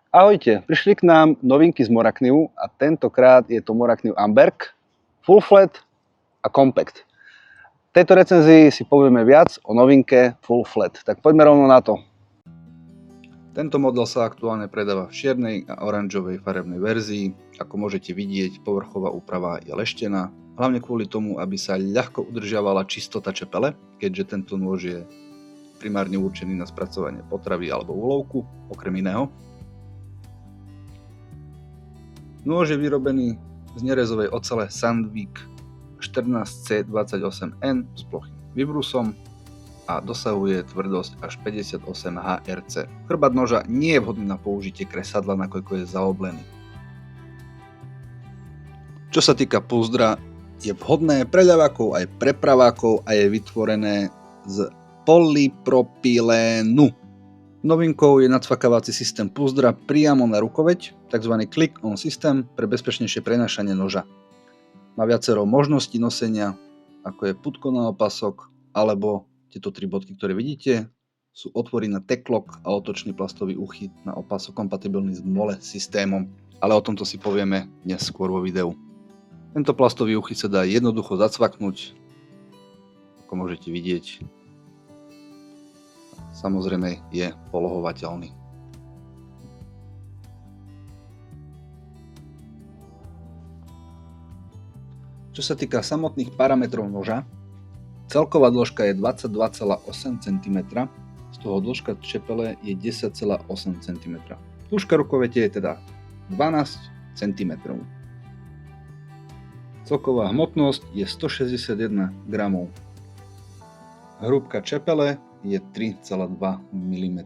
Ahojte, prišli k nám novinky z Moraknivu a tentokrát je to Morakniv Amberg, Full Flat a Compact. V tejto recenzii si povieme viac o novinke Full Flat, tak poďme rovno na to. Tento model sa aktuálne predáva v čiernej a oranžovej farebnej verzii. Ako môžete vidieť, povrchová úprava je leštená, hlavne kvôli tomu, aby sa ľahko udržiavala čistota čepele, keďže tento nôž je primárne určený na spracovanie potravy alebo úlovku, okrem iného. Nôž je vyrobený z nerezovej ocele Sandvik 14C28N s plochým vybrusom a dosahuje tvrdosť až 58 HRC. Chrbát noža nie je vhodný na použitie kresadla, nakoľko je zaoblený. Čo sa týka púzdra, je vhodné pre ľavákov aj pre pravákov a je vytvorené z polypropylénu. Novinkou je nacvakávací systém púzdra priamo na rukoveď, tzv. click-on systém pre bezpečnejšie prenášanie noža. Má viacero možností nosenia, ako je putko na opasok, alebo tieto tri bodky, ktoré vidíte, sú otvory na T-lock a otočný plastový úchyt na opasok kompatibilný s MOLE systémom, ale o tomto si povieme dnes skôr vo videu. Tento plastový úchyt sa dá jednoducho zacvaknúť, ako môžete vidieť. Samozrejme je polohovateľný. Čo sa týka samotných parametrov noža, celková dĺžka je 22,8 cm, z toho dĺžka čepele je 10,8 cm. Dĺžka rukovete je teda 12 cm. Celková hmotnosť je 161 g. Hrúbka čepele je 3,2 mm.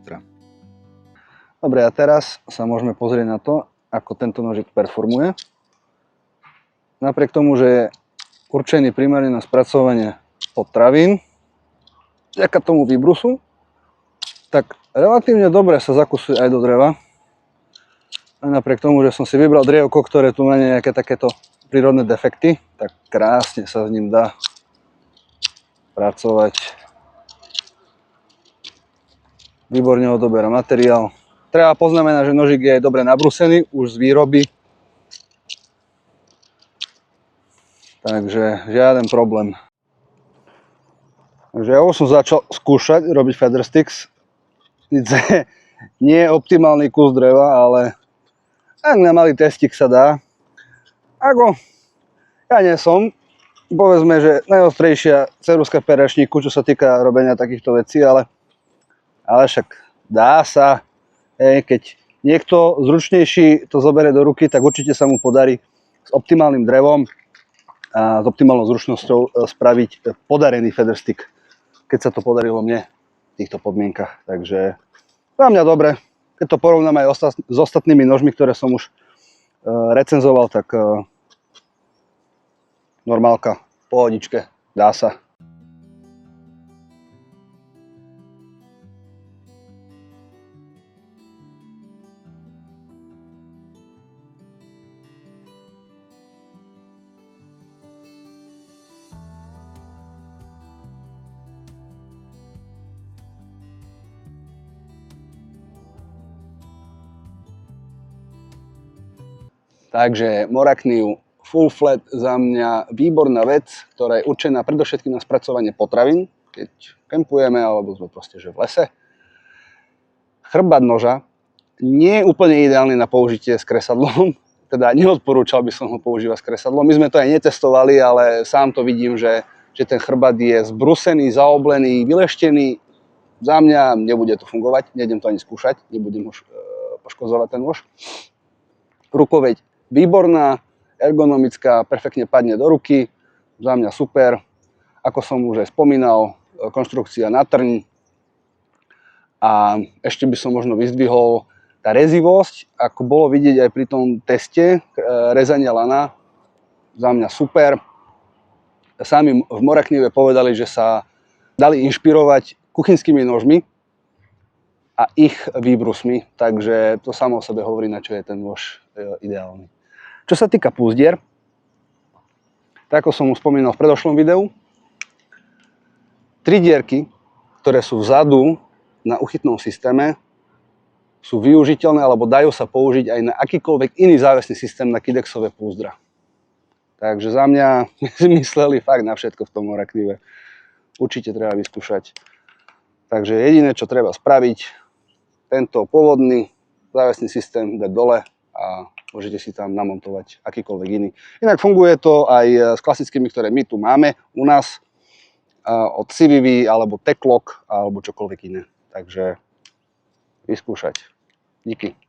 Dobre, a teraz sa môžeme pozrieť na to, ako tento nožík performuje. Napriek tomu, že je určený primárne na spracovanie potravín, vďaka tomu výbrusu, tak relatívne dobre sa zakusuje aj do dreva. A napriek tomu, že som si vybral drievko, ktoré tu má nejaké takéto prírodné defekty, tak krásne sa s ním dá pracovať. Výborne odoberá materiál. Treba poznamenať, že nožík je dobre nabrúsený už z výroby. Takže žiaden problém. Takže ja už som začal skúšať robiť feather sticks. Sice nie je optimálny kus dreva, ale ak na malý testík sa dá. Ako ja nie som, povedzme, že najostrejšia ceruzka v perečníku, čo sa týka robenia takýchto vecí, ale však dá sa, keď niekto zručnejší to zoberie do ruky, tak určite sa mu podarí s optimálnym drevom a s optimálnou zručnosťou spraviť podarený feather stick, keď sa to podarilo mne v týchto podmienkach. Takže za mňa dobre, keď to porovnám aj s ostatnými nožmi, ktoré som už recenzoval, tak normálka, pohodičke, dá sa. Takže Morakniv Full Flat za mňa výborná vec, ktorá je určená predovšetkým na spracovanie potravín, keď kempujeme alebo sme proste že v lese. Chrbát noža nie je úplne ideálny na použitie s kresadlom, teda neodporúčal by som ho používať s kresadlom. My sme to aj netestovali, ale sám to vidím, že ten chrbát je zbrusený, zaoblený, vyleštený. Za mňa nebude to fungovať, nejdem to ani skúšať, nebudem už poškozovať ten nôž. Rukoveď výborná, ergonomická, perfektne padne do ruky, za mňa super. Ako som už aj spomínal, konštrukcia na trň. A ešte by som možno vyzdvihol tá rezivosť, ako bolo vidieť aj pri tom teste rezania lana, za mňa super. Sami v Moraknive povedali, že sa dali inšpirovať kuchynskými nožmi a ich výbrusmi, takže to samo o sebe hovorí, na čo je ten nôž ideálny. Čo sa týka púzdier, tak ako som už spomínal v predošlom videu, 3 dierky, ktoré sú vzadu na uchytnom systéme, sú využiteľné alebo dajú sa použiť aj na akýkoľvek iný závesný systém na Kidexové púzdra. Takže za mňa mysleli fakt na všetko v tom Oraknive. Určite treba vyskúšať. Takže jediné, čo treba spraviť, tento pôvodný závesný systém dať dole a môžete si tam namontovať akýkoľvek iný. Inak funguje to aj s klasickými, ktoré my tu máme u nás, od CVV alebo Teclock alebo čokoľvek iné. Takže vyskúšať. Díky.